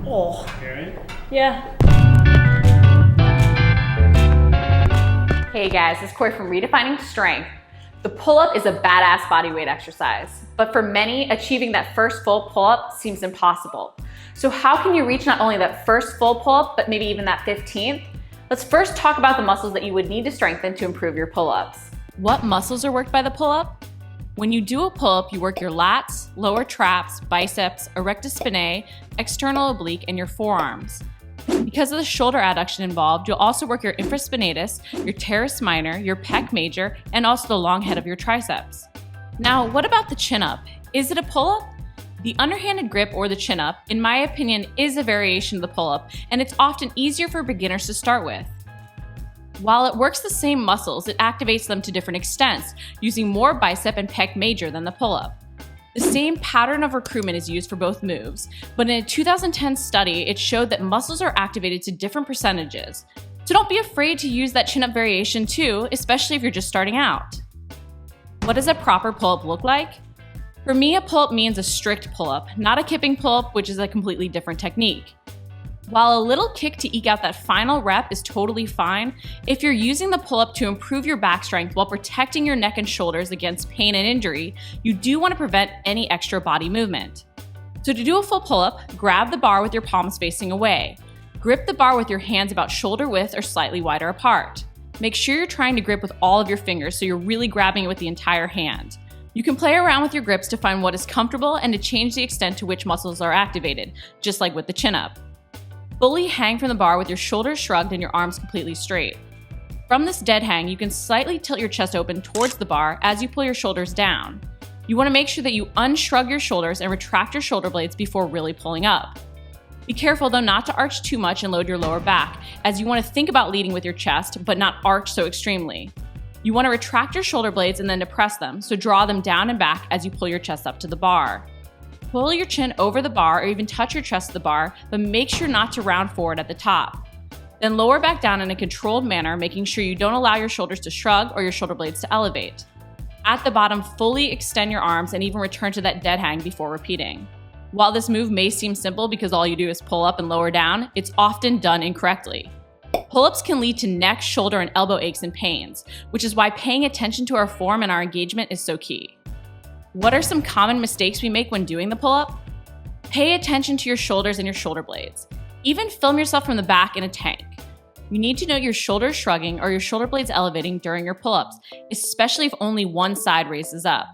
Oh. Alright. Yeah. Hey guys, it's Corey from Redefining Strength. The pull-up is a badass bodyweight exercise, but for many, achieving that first full pull-up seems impossible. So how can you reach not only that first full pull-up, but maybe even that 15th? Let's first talk about the muscles that you would need to strengthen to improve your pull-ups. What muscles are worked by the pull-up? When you do a pull-up, you work your lats, lower traps, biceps, erectus spinae, external oblique, and your forearms. Because of the shoulder adduction involved, you'll also work your infraspinatus, your teres minor, your pec major, and also the long head of your triceps. Now, what about the chin-up? Is it a pull-up? The underhanded grip or the chin-up, in my opinion, is a variation of the pull-up, and it's often easier for beginners to start with. While it works the same muscles, it activates them to different extents, using more bicep and pec major than the pull-up. The same pattern of recruitment is used for both moves, but in a 2010 study, it showed that muscles are activated to different percentages. So don't be afraid to use that chin-up variation too, especially if you're just starting out. What does a proper pull-up look like? For me, a pull-up means a strict pull-up, not a kipping pull-up, which is a completely different technique. While a little kick to eke out that final rep is totally fine, if you're using the pull-up to improve your back strength while protecting your neck and shoulders against pain and injury, you do want to prevent any extra body movement. So to do a full pull-up, grab the bar with your palms facing away. Grip the bar with your hands about shoulder width or slightly wider apart. Make sure you're trying to grip with all of your fingers so you're really grabbing it with the entire hand. You can play around with your grips to find what is comfortable and to change the extent to which muscles are activated, just like with the chin-up. Fully hang from the bar with your shoulders shrugged and your arms completely straight. From this dead hang, you can slightly tilt your chest open towards the bar as you pull your shoulders down. You want to make sure that you unshrug your shoulders and retract your shoulder blades before really pulling up. Be careful though not to arch too much and load your lower back, as you want to think about leading with your chest, but not arch so extremely. You want to retract your shoulder blades and then depress them, so draw them down and back as you pull your chest up to the bar. Pull your chin over the bar or even touch your chest to the bar, but make sure not to round forward at the top. Then lower back down in a controlled manner, making sure you don't allow your shoulders to shrug or your shoulder blades to elevate. At the bottom, fully extend your arms and even return to that dead hang before repeating. While this move may seem simple because all you do is pull up and lower down, it's often done incorrectly. Pull-ups can lead to neck, shoulder, and elbow aches and pains, which is why paying attention to our form and our engagement is so key. What are some common mistakes we make when doing the pull-up? Pay attention to your shoulders and your shoulder blades. Even film yourself from the back in a tank. You need to know your shoulders shrugging or your shoulder blades elevating during your pull-ups, especially if only one side raises up.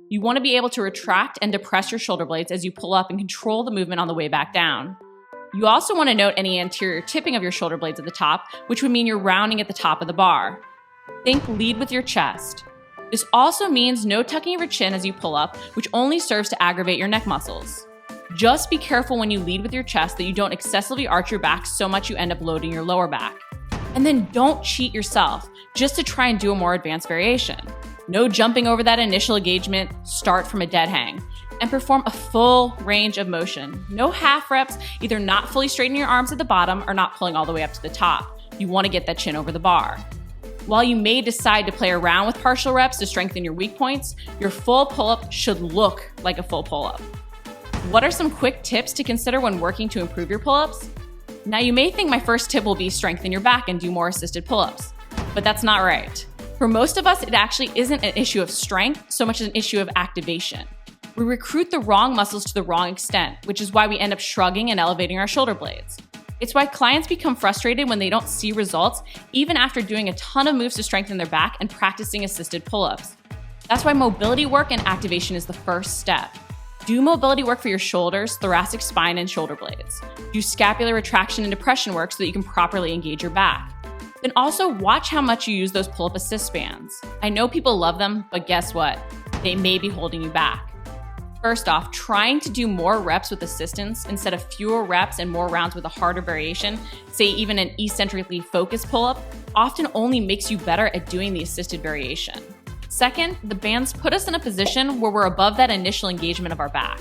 You want to be able to retract and depress your shoulder blades as you pull up and control the movement on the way back down. You also want to note any anterior tipping of your shoulder blades at the top, which would mean you're rounding at the top of the bar. Think lead with your chest. This also means no tucking of your chin as you pull up, which only serves to aggravate your neck muscles. Just be careful when you lead with your chest that you don't excessively arch your back so much you end up loading your lower back. And then don't cheat yourself just to try and do a more advanced variation. No jumping over that initial engagement, start from a dead hang, and perform a full range of motion. No half reps, either not fully straightening your arms at the bottom or not pulling all the way up to the top. You want to get that chin over the bar. While you may decide to play around with partial reps to strengthen your weak points, your full pull-up should look like a full pull-up. What are some quick tips to consider when working to improve your pull-ups? Now you may think my first tip will be strengthen your back and do more assisted pull-ups, but that's not right. For most of us, it actually isn't an issue of strength so much as an issue of activation. We recruit the wrong muscles to the wrong extent, which is why we end up shrugging and elevating our shoulder blades. It's why clients become frustrated when they don't see results, even after doing a ton of moves to strengthen their back and practicing assisted pull-ups. That's why mobility work and activation is the first step. Do mobility work for your shoulders, thoracic spine, and shoulder blades. Do scapular retraction and depression work so that you can properly engage your back. Then also watch how much you use those pull-up assist bands. I know people love them, but guess what? They may be holding you back. First off, trying to do more reps with assistance instead of fewer reps and more rounds with a harder variation, say even an eccentrically focused pull-up, often only makes you better at doing the assisted variation. Second, the bands put us in a position where we're above that initial engagement of our back.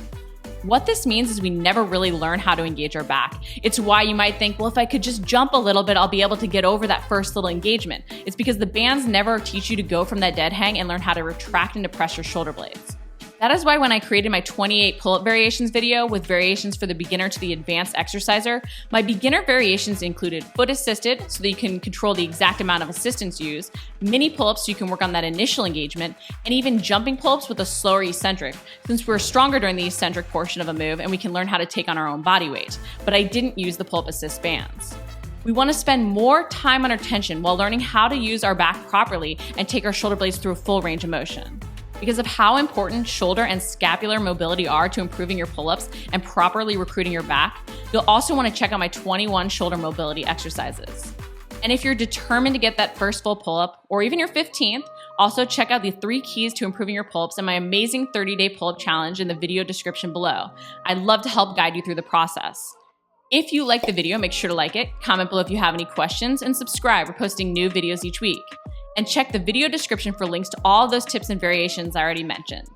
What this means is we never really learn how to engage our back. It's why you might think, well, if I could just jump a little bit, I'll be able to get over that first little engagement. It's because the bands never teach you to go from that dead hang and learn how to retract and depress your shoulder blades. That is why when I created my 28 pull-up variations video with variations for the beginner to the advanced exerciser, my beginner variations included foot assisted so that you can control the exact amount of assistance used, mini pull-ups so you can work on that initial engagement, and even jumping pull-ups with a slower eccentric, since we're stronger during the eccentric portion of a move and we can learn how to take on our own body weight. But I didn't use the pull-up assist bands. We want to spend more time on our tension while learning how to use our back properly and take our shoulder blades through a full range of motion. Because of how important shoulder and scapular mobility are to improving your pull-ups and properly recruiting your back, you'll also want to check out my 21 shoulder mobility exercises. And if you're determined to get that first full pull-up, or even your 15th, also check out the 3 keys to improving your pull-ups and my amazing 30-day pull-up challenge in the video description below. I'd love to help guide you through the process. If you like the video, make sure to like it, comment below if you have any questions, and subscribe. We're posting new videos each week. And check the video description for links to all those tips and variations I already mentioned.